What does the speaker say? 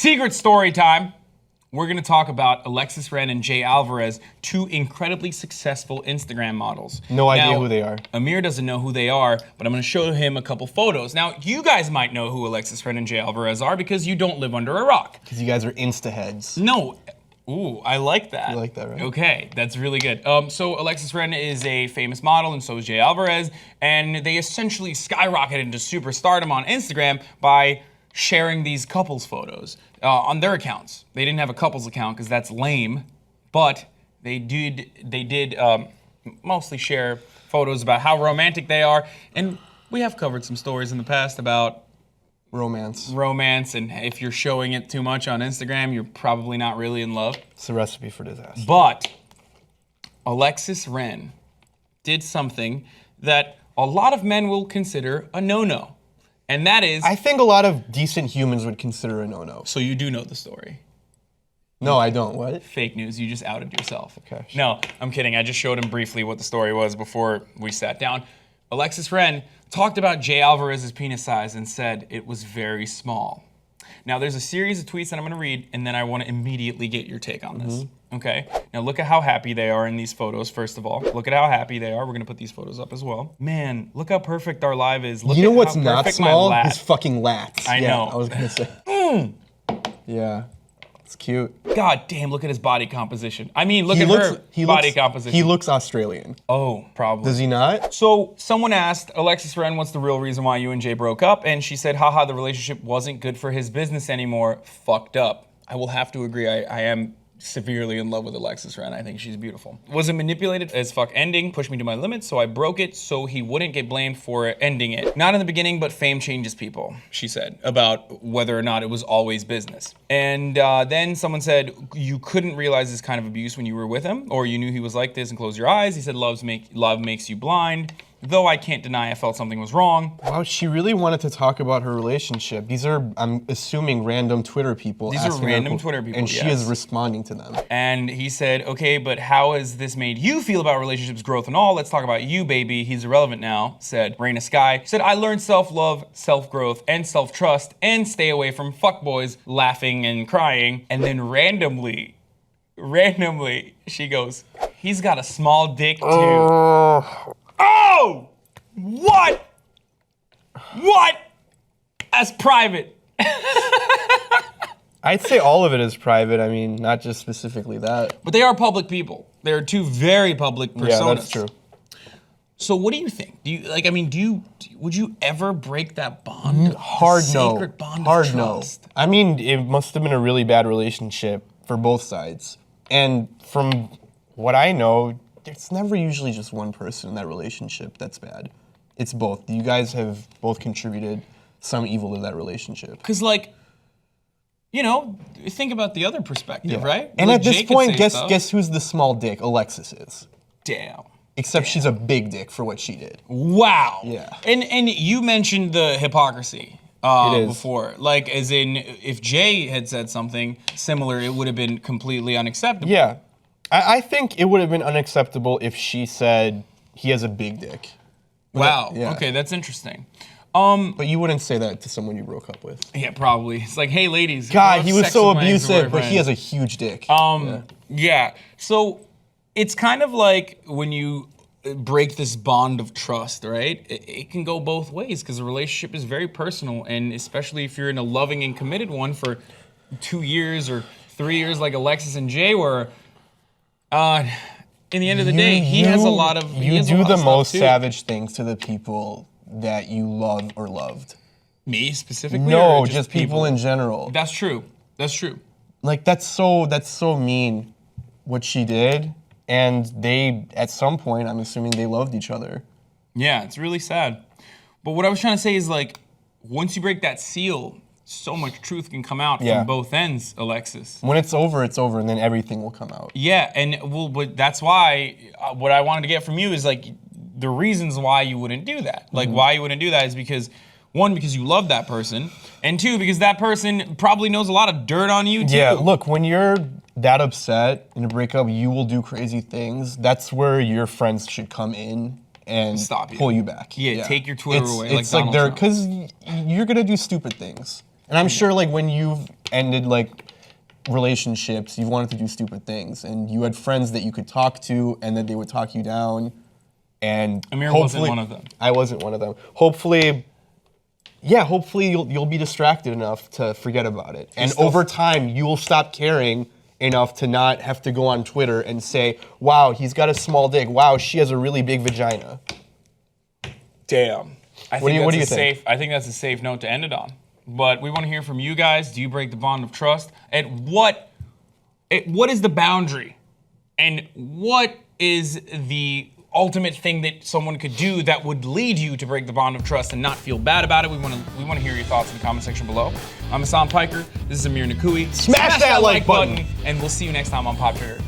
Secret story time. We're going to talk about Alexis Ren and Jay Alvarez, two incredibly successful Instagram models. No idea who they are. Amir doesn't know who they are, but I'm going to show him a couple photos. Now, you guys might know who Alexis Ren and Jay Alvarez are because you don't live under a rock. Because you guys are Insta heads. No. Ooh, I like that. You like that, right? Okay, that's really good. So Alexis Ren is a famous model, and so is Jay Alvarez, and they essentially skyrocketed into superstardom on Instagram by sharing these couples photos on their accounts. They didn't have a couples account because that's lame, but they did mostly share photos about how romantic they are, and we have covered some stories in the past about romance, and if you're showing it too much on Instagram, you're probably not really in love. It's a recipe for disaster. But Alexis Ren did something that a lot of men will consider a no-no. And that is... I think a lot of decent humans would consider a no-no. So you do know the story. No, I don't. What? Fake news. You just outed yourself. Okay. No, I'm kidding. I just showed him briefly what the story was before we sat down. Alexis Ren talked about Jay Alvarez's penis size and said it was very small. Now, there's a series of tweets that I'm going to read, and then I want to immediately get your take on this. Okay? Now, look at how happy they are in these photos, first of all. Look at how happy they are. We're going to put these photos up as well. Man, look how perfect our live is. Look you know at what's how not perfect small? my lat. His fucking lats. I know. I was going to say. Yeah. It's cute. God damn, look at his body composition. I mean, look at her body composition. He looks Australian. Oh, probably. Does he not? So someone asked Alexis Ren, what's the real reason why you and Jay broke up? And she said, haha, the relationship wasn't good for his business anymore. Fucked up. I will have to agree, I am severely in love with Alexis Ren. I think she's beautiful. Was it manipulated as fuck ending? Pushed me to my limits, so I broke it so he wouldn't get blamed for ending it. Not in the beginning, but fame changes people, she said, about whether or not it was always business. And then someone said, you couldn't realize this kind of abuse when you were with him, or you knew he was like this and close your eyes. He said, love makes you blind. Though I can't deny I felt something was wrong. Wow, she really wanted to talk about her relationship. These are, I'm assuming, random Twitter people. These are random Twitter people, and she is responding to them. And he said, okay, but how has this made you feel about relationships, growth, and all? Let's talk about you, baby. He's irrelevant now, said Raina Sky. Said, I learned self-love, self-growth, and self-trust, and stay away from fuckboys laughing and crying. And then randomly, she goes, he's got a small dick too. Oh! What? That's private. I'd say all of it is private. I mean, not just specifically that. But they are public people. They are two very public personas. Yeah, that's true. So what do you think? Would you ever break that bond? Hard no. Sacred bond Hard of trust? no. I mean, it must have been a really bad relationship for both sides. And from what I know, it's never usually just one person in that relationship that's bad. It's both. You guys have both contributed some evil to that relationship. Because, think about the other perspective, right? And at this point, guess guess who's the small dick? Alexis is. Damn. Except she's a big dick for what she did. Wow. Yeah. And you mentioned the hypocrisy before. Like, as in, if Jay had said something similar, it would have been completely unacceptable. Yeah. I think it would have been unacceptable if she said he has a big dick. Wow. Yeah. Okay, that's interesting. But you wouldn't say that to someone you broke up with. Yeah, probably. It's like, hey, ladies. God, he was so abusive, but he has a huge dick. Yeah. So it's kind of like when you break this bond of trust, right? It can go both ways because the relationship is very personal, and especially if you're in a loving and committed one for 2 years or 3 years, like Alexis and Jay were. In the end of the day, he has a lot of. You do the most savage things to the people that you love or loved. Me specifically? No, or just people in general. That's true. That's true. Like that's so mean, what she did, and they at some point, I'm assuming they loved each other. Yeah, it's really sad. But what I was trying to say is like, once you break that seal, so much truth can come out from both ends, Alexis. When it's over, and then everything will come out. Yeah, but that's why what I wanted to get from you is like the reasons why you wouldn't do that. Like why you wouldn't do that is because, one, because you love that person, and two, because that person probably knows a lot of dirt on you too. Yeah, look, when you're that upset in a breakup, you will do crazy things. That's where your friends should come in and stop pull you back. Yeah, take your Twitter away. It's like they're, because you're gonna do stupid things. And I'm sure like when you've ended like relationships, you wanted to do stupid things, and you had friends that you could talk to, and then they would talk you down. And Amir wasn't one of them. I wasn't one of them. Hopefully you'll be distracted enough to forget about it, and over time you will stop caring enough to not have to go on Twitter and say, "Wow, he's got a small dick. Wow, she has a really big vagina." Damn. What do you think? I think that's a safe note to end it on. But we want to hear from you guys. Do you break the bond of trust? What is the boundary? And what is the ultimate thing that someone could do that would lead you to break the bond of trust and not feel bad about it? We want to hear your thoughts in the comment section below. I'm Hasan Piker. This is Amir Nakui. Smash that like button. And we'll see you next time on Pop Trigger.